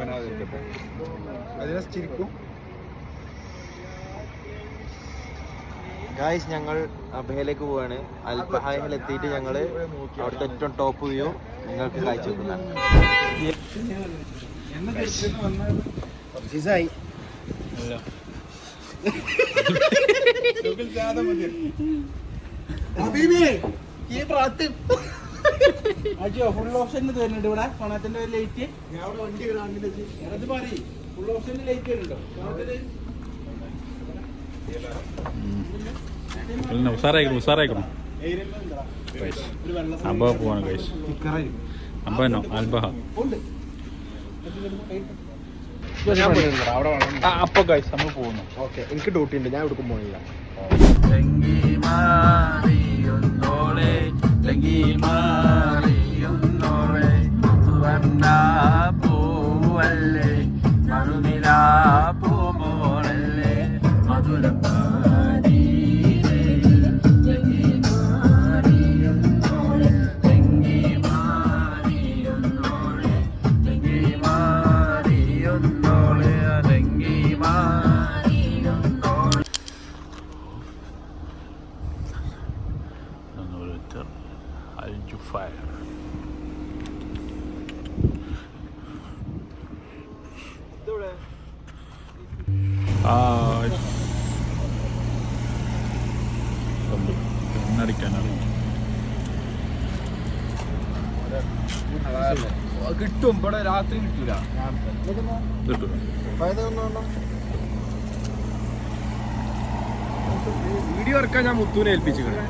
കാണാതിരിക്കട്ടെ. അതിനെ ചിരിക്കും. ഗായ്സ്, ഞങ്ങൾ അബഹയിലേക്ക് പോവാണ്. അൽബഹായിൽ എത്തിയിട്ട് ഞങ്ങൾ അവിടുത്തെ ഏറ്റവും ടോപ്പ് വ്യൂ നിങ്ങൾക്ക് കാഴ്ച വെക്കുന്നതാണ്. ഫുൾ ഓപ്ഷൻ തരുന്നുണ്ട് ഇവിടെ പണത്തിന്റെ ലൈറ്റ്. ഫുൾ ഓപ്ഷൻ ലൈറ്റ് വരുന്നുണ്ടോ? ഉസാറായിക്കണം. അമ്പ പോവാണ് ഗൈസ്. അമ്പനോ അൽബഹ. അപ്പൊ ഗൈസ് നമ്മൾ പോകുന്നു. ഓക്കെ, എനിക്ക് ഡ്യൂട്ടി ഉണ്ട്, ഞാൻ എവിടേക്കും പോണില്ല. കിട്ടും, ഇവിടെ രാത്രി കിട്ടൂല. വീഡിയോ ഇറക്കാൻ ഞാൻ മുത്തൂനെ ഏൽപ്പിച്ചിട്ടുണ്ട്.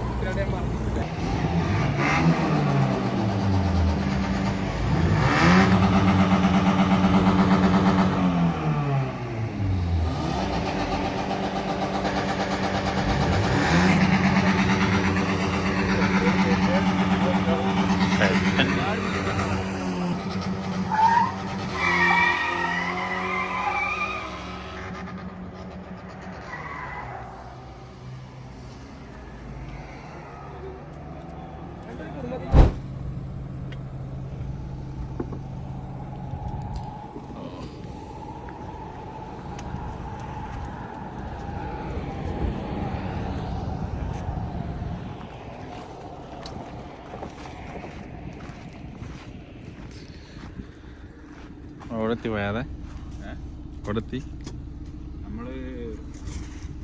എവിടെത്തി പോയാതെ എവിടെത്തി? നമ്മള്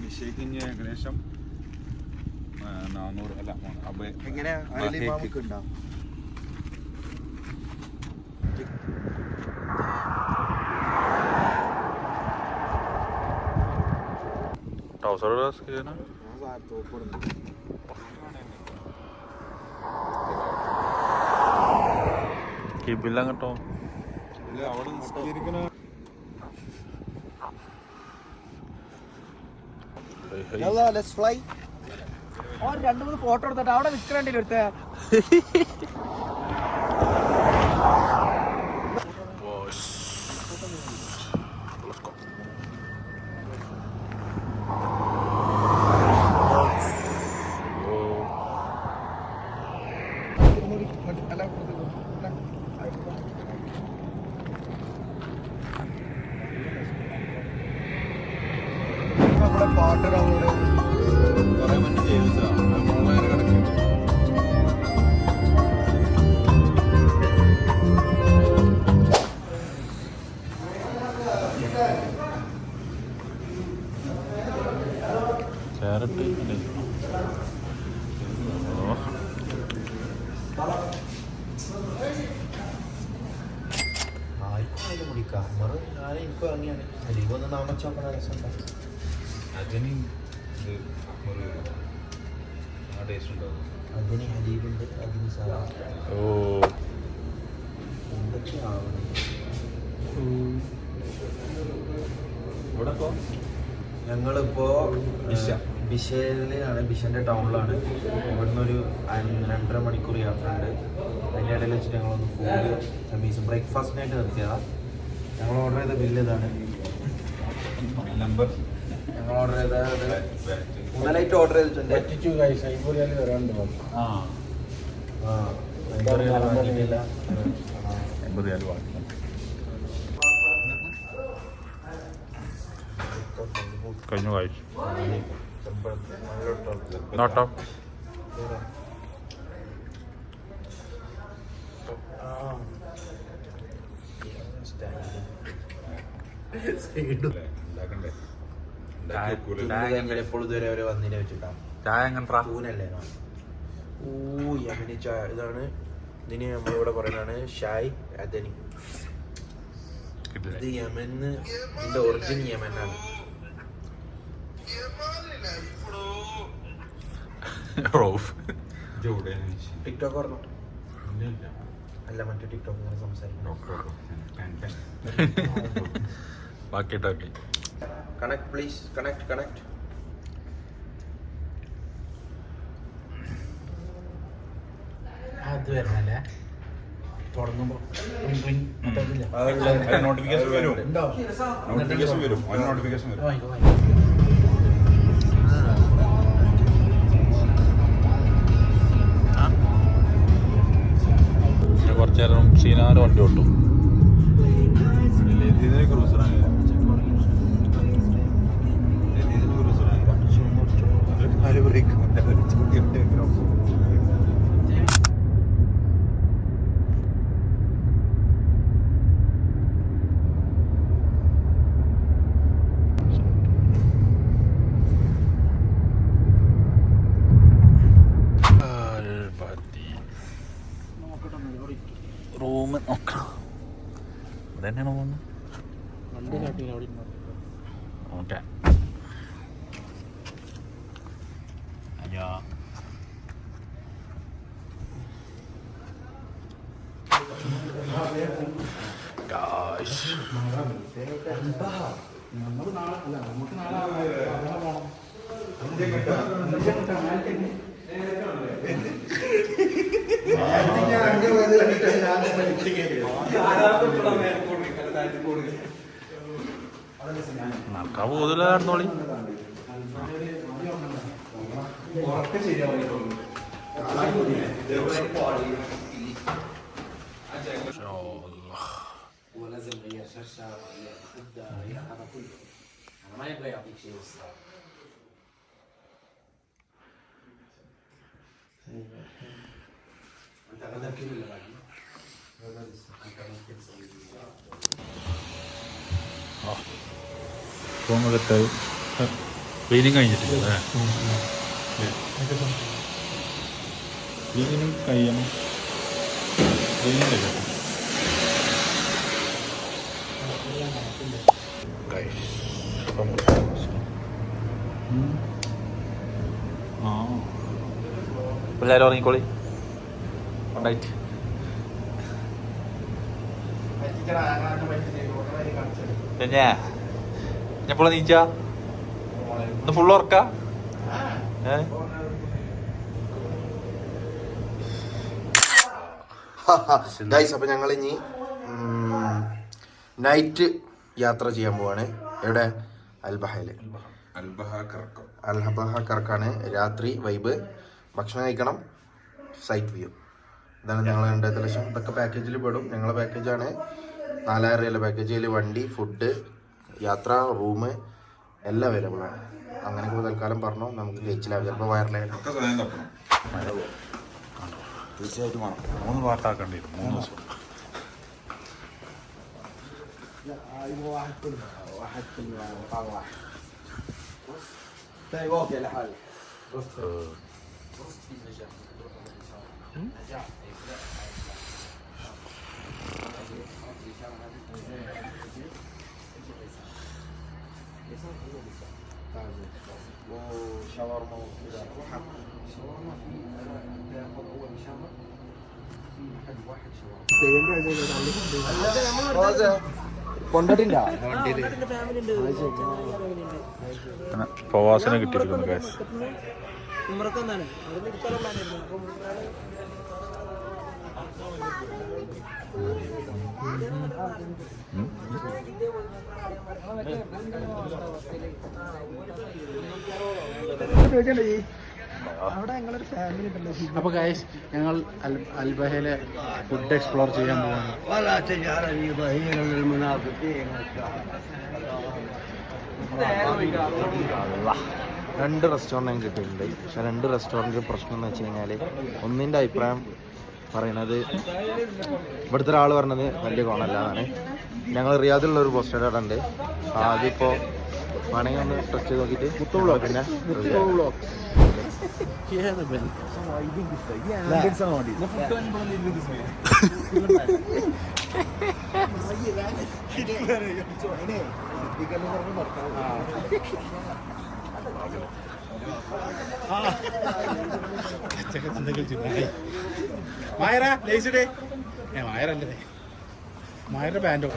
നിശ്ചയിക്കുന്ന ഏകദേശം 400 അല്ല ട്രൗസർ കിബില്ല കേട്ടോ. അവിടെ നിസ്കരിക്കുന്ന രണ്ടു മൂന്ന് ഫോട്ടോ എടുത്തിട്ട് അവിടെ നിൽക്കണ്ടില്ല എടുത്ത. പാട്ട് കുറെ മുന്നേ ജീവിച്ചതാണ്. എനിക്ക് ഇറങ്ങിയാണ് ലീവൊന്ന് നാമച്ചോക്കണ രസമുണ്ടോ? അതിന് ടേസ്റ്റ് ഉണ്ടാവും. അതിന് ഹലീബുണ്ട്, അതിന് സാധാ എന്തൊക്കെയാവണം. ഇവിടെ ഇപ്പോൾ ഞങ്ങളിപ്പോൾ ബിഷയിലാണ്, ബിഷൻ്റെ ടൗണിലാണ്. ഇവിടുന്ന് ഒരു 2.5 മണിക്കൂർ യാത്ര ഉണ്ട്. അതിൻ്റെ ഇടയിൽ വെച്ചിട്ട് ഞങ്ങളൊന്ന് ഫുഡ് മീൻസ് ബ്രേക്ക്ഫാസ്റ്റിനായിട്ട് നിർത്തിയതാണ്. ഞങ്ങൾ ഓർഡർ ചെയ്ത ബില്ല് ഇതാണ്. നമ്പർ ഞങ്ങൾ ഓർഡർ ചെയ്ത മൂന്നാലായിട്ട് ഓർഡർ ചെയ്തിട്ടുണ്ട്. കഴിഞ്ഞു കഴിച്ചു ചെമ്പഴത്തി നോട്ടോ ഉണ്ടാക്കണ്ടേ എപ്പോഴും ഇതുവരെ അവരെ വന്നിനെ വെച്ചിട്ടാ ചായ എങ്ങനെയാ തൂനല്ലേ ഓ യമനി ചായ ഇതാണ് ഇതിന് നമ്മളിവിടെ പറയുന്നതാണ് ഷായ് അദനി ഇത് യമന് ഇതിന്റെ ഒറിജിൻ യമനാണ് റോഫ് ടിക്ടോക്ക് പറഞ്ഞോ അല്ല മറ്റേ ടിക്ടോക്ക് ഇങ്ങനെ സംസാരിക്കണം ബാക്കിയിട്ടൊക്കെ കണക്ട് പ്ലീസ് കണക്ട് അത് വരണല്ലേ തുടങ്ങുമ്പോ നോട്ടിഫിക്കേഷൻ വരും നോട്ടിഫിക്കേഷൻ വരും കുറച്ചു നേരം സീനാറ് വണ്ടി ഓട്ടു ക്രൂസറാണ് റൂം നോക്കണം ഇവിടെ തന്നെയാണ് പോകുന്നത് ഓക്കെ അയ്യോ നടക്കാൻ പോകുന്നില്ല നടന്നോളി റൂമൊക്കെ ക്ലീനിങ് കഴിഞ്ഞിട്ടില്ല ക്ലീനിങ് കഴിയണം ക്ലീനിങ് കഴിയണം പിള്ളേരും ഉറങ്ങിക്കോളി ഉണ്ടായിട്ട് പിന്നെ എപ്പോഴാ നീച്ചാ ഇന്ന് ഫുള്ള് ഉറക്ക ഗൈസ് അപ്പോൾ ഞങ്ങൾ ഇനി നൈറ്റ് യാത്ര ചെയ്യാൻ പോവാണ്. എവിടെ? അൽബഹയിൽ. അൽബഹ കറക്കാണ്. രാത്രി വൈബ്, ഭക്ഷണം കഴിക്കണം, സൈറ്റ് വ്യൂ. ഇതാണ് ഞങ്ങൾ 2,00,000. ഇതൊക്കെ പാക്കേജിൽ പെടും. ഞങ്ങളുടെ പാക്കേജാണ് 4,000 രൂപ പാക്കേജിൽ വണ്ടി, ഫുഡ്, യാത്ര, റൂം എല്ലാം അവൈലബിൾ ആണ്. അങ്ങനെയൊക്കെ തൽക്കാലം പറഞ്ഞു. നമുക്ക് കഴിച്ചില്ല, ചിലപ്പോൾ വയറിലായിട്ട് തീർച്ചയായിട്ടും വേണം. 3 പാർട്ടാക്കേണ്ടി വരും 3 ദിവസം. وشاورما وكذا. شاورما في تاخذ اول شاور في محل واحد شاورما. കൊണ്ടിട്ടില്ല പ്രവാസനെ കിട്ടിയിരിക്കുന്നു ഗൈസ്. അപ്പൊ ഗൈസ് ഞങ്ങൾ അൽബഹയിലെ ഫുഡ് എക്സ്പ്ലോർ ചെയ്യാൻ പോവാണ്. രണ്ട് റെസ്റ്റോറൻറ്റ് ഞാൻ കിട്ടിയിട്ടുണ്ട്. പക്ഷെ രണ്ട് റെസ്റ്റോറൻറ്റ് പ്രശ്നം എന്ന് വെച്ച് കഴിഞ്ഞാൽ ഒന്നിൻ്റെ അഭിപ്രായം പറയണത് ഇവിടുത്തെ ഒരാൾ പറഞ്ഞത് വലിയ കോണല്ല എന്നാണ്. ഞങ്ങൾ റിയാദിലുള്ളൊരു പോസ്റ്റഡ് അവിടെ ഉണ്ട്. അതിപ്പോൾ വേണമെങ്കിൽ ഒന്ന് ടെസ്റ്റ് ചെയ്ത് നോക്കിയിട്ട് പിന്നെ മായരാ ലേസിഡേ മായറല്ലേ മായരുടെ പാൻറ്റോ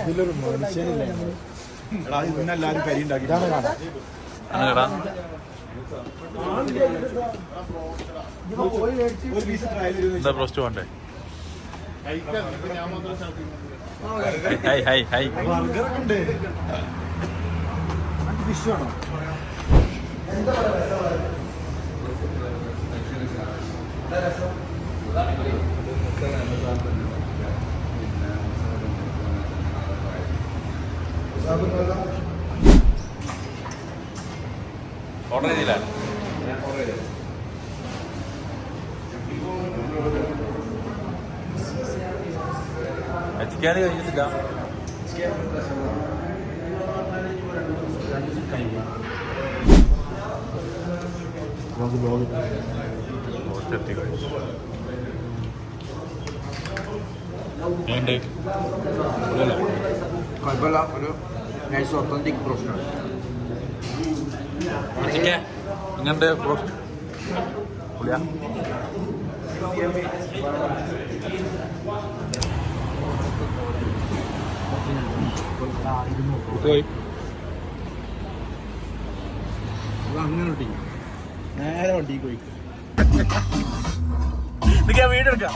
ഇതിലൊരു മനുഷ്യനില്ല. ഇന്നെല്ലാരും കരി ഉണ്ടാക്കി ബ്രോസ്റ്റ് വേണ്ടേ? ഹൈ ഹൈ ഹൈ ബർഗറുണ്ട്. ഫിഷ് വേണോ? ഓർഡർ ചെയ്തില്ല? ചിക്കൻ കഴിഞ്ഞിട്ടില്ല. കുഴപ്പമില്ല. ഒരു നൈസ് ഒത്തന്റിക് ബ്രോസ്റ്റാണ്. ഇങ്ങനത്തെ ബ്രോസ്റ്റ് പുളിയാ? അങ്ങനെ ഒട്ടി നേരെ വണ്ടി പോയി വീട് എടുക്കാം.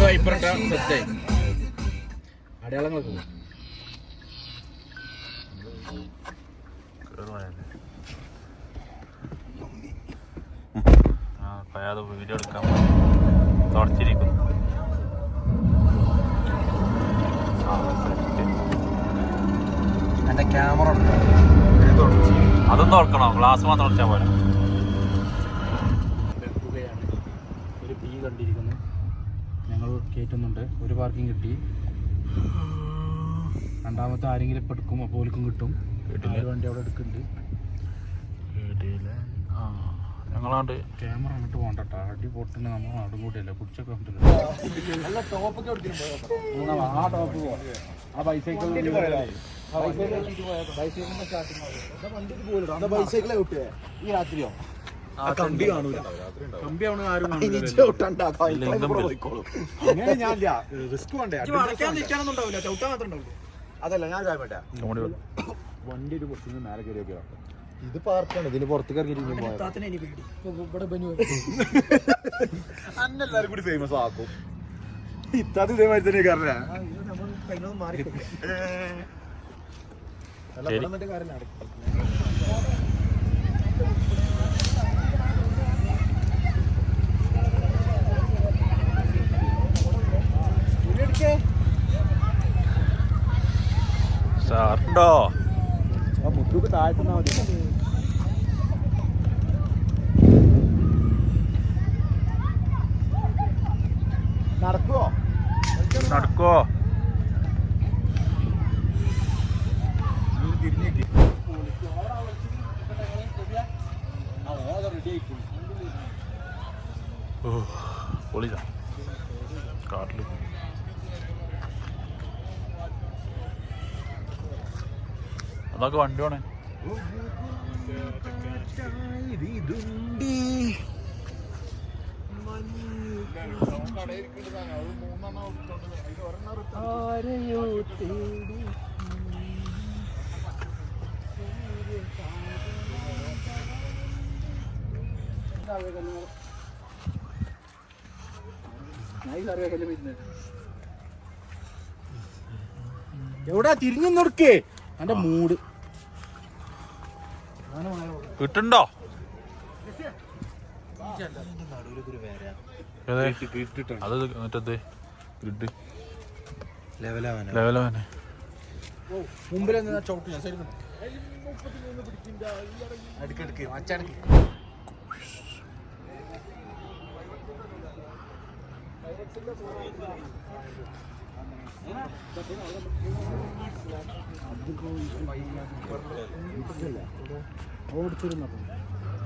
വൈപ്പറ സെറ്റായി അടയാളങ്ങളൊക്കെ പയാതെ വീഡിയോ എടുക്കാൻ തുടച്ചിരിക്കുന്നു. എൻ്റെ ക്യാമറ അതും തുറക്കണോ? ഗ്ലാസ് മാത്രം തുടച്ചാൽ പോലെ. ഒരു ബി കണ്ടിരിക്കുന്നു. ഞങ്ങൾ കയറ്റുന്നുണ്ട്. ഒരു പാർക്കിംഗ് കിട്ടി. രണ്ടാമത്തെ ആരെങ്കിലും ഇപ്പം എടുക്കും. അപ്പോൾ ഓൽക്കും കിട്ടും. ഒരു വണ്ടി അവിടെ എടുക്കുന്നുണ്ട്. ഞങ്ങളാണ്ട് ക്യാമറ അങ്ങോട്ട് പോകണ്ടട്ടാ. അടി പൊട്ടുന്ന നമ്മൾ നാടും കൂടിയല്ല കുടിച്ചൊക്കെ ആ ടോപ്പ് പോവാം. ആ ബൈസൈക്കിൾ ബൈസൈക്കിളെ കിട്ടിയേ ഈ രാത്രിയോ? കമ്പി കാണൂല. കമ്പി ആവണ ആരും അങ്ങനെ ഞാനില്ല. റിസ്ക് വേണ്ടേ? ചവിട്ടാൻ മാത്രം ഉണ്ടാവില്ല. അതല്ല ഞാൻ ചായപ്പെട്ട വണ്ടി ഒരു പൊട്ടിന് മേലെ കയറിയൊക്കെ. ഇത് പാർക്കാണ്. ഇതിന് പുറത്തേക്ക് ഇറങ്ങിയിട്ട് അന്നെല്ലാരും കൂടി ഫേമസ് ആക്കും. ഇത്താത്ത ഇതേമാതിരി തന്നെ കാരണം സാറുണ്ടോ? ആ മുത്തൂക്ക് താഴ്ത്തുന്നാ മതി. നടക്കുവോ? നടക്കോ? പൊളിച്ച കാട്ടില് അതൊക്കെ വണ്ടി വേണേ. എവിടാ തിരിഞ്ഞു നോക്കേ എന്റെ മൂഡ് കിട്ടുണ്ടോ? അത് മറ്റേ ഗ്രിഡ് ലെവലാവാനെ മുമ്പിൽ ചവിട്ട് ഞാൻ side അടുക്കെടുക്ക് മച്ചടക്ക്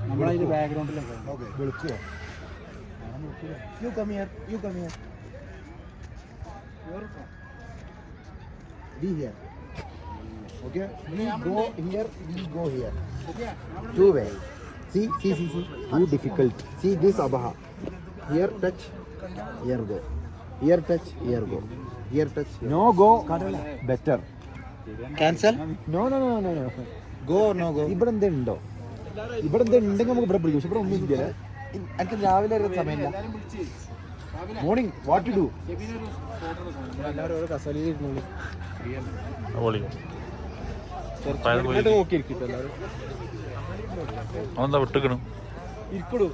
നമ്മളതിന്റെ ബാക്ക്ഗ്രൗണ്ടിലൊക്കെ വിളിക്കുവോ? You come here. Be here. Okay? We go here, we go here. Two way. See. Too difficult. See this Abaha. Here touch, here go. Here touch, here go. Here touch. Here. No go. Better. Cancel? No. Go or no go? ഇവിടെ എന്തുണ്ടോ? ഇവിടെ എന്തുണ്ടെങ്കിൽ നമുക്ക് ഇവിടെ പിടിക്കും. പക്ഷെ ഇവിടെ ഒന്നും ഇല്ല. എനിക്ക് രാവിലെ ഒരു സമയമില്ല. Morning what to do? എല്ലാവരും ഓരോ കസലിൽ ഇരുന്നോളൂ. നോക്കിയിരിക്കും എല്ലാവരും. അതെന്താ വിട്ടിക്കണം ഇരിക്കടൂ.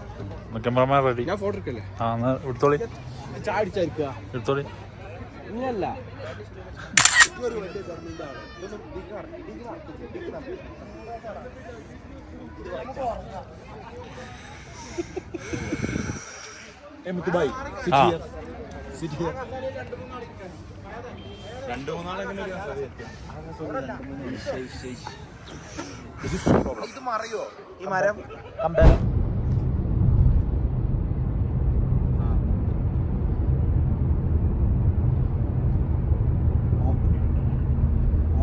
Cameraman ready. ഞാൻ ഫോട്ടോ എടുക്കല്ലേ? ആ എന്നാ എടുത്തോളി ചായ അടിച്ചായിരിക്കുക. എടുത്തോളി. ഇങ്ങനല്ല മുത്തുബായി ആ ഇത് മറിയോ ഈ മരം?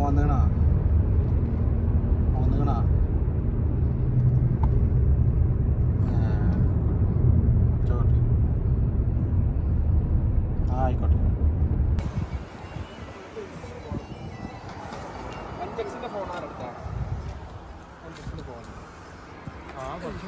ഒന്നുകണ ആയിക്കോട്ടെ. ഫോണാണെടുത്താ ആ കുറച്ച്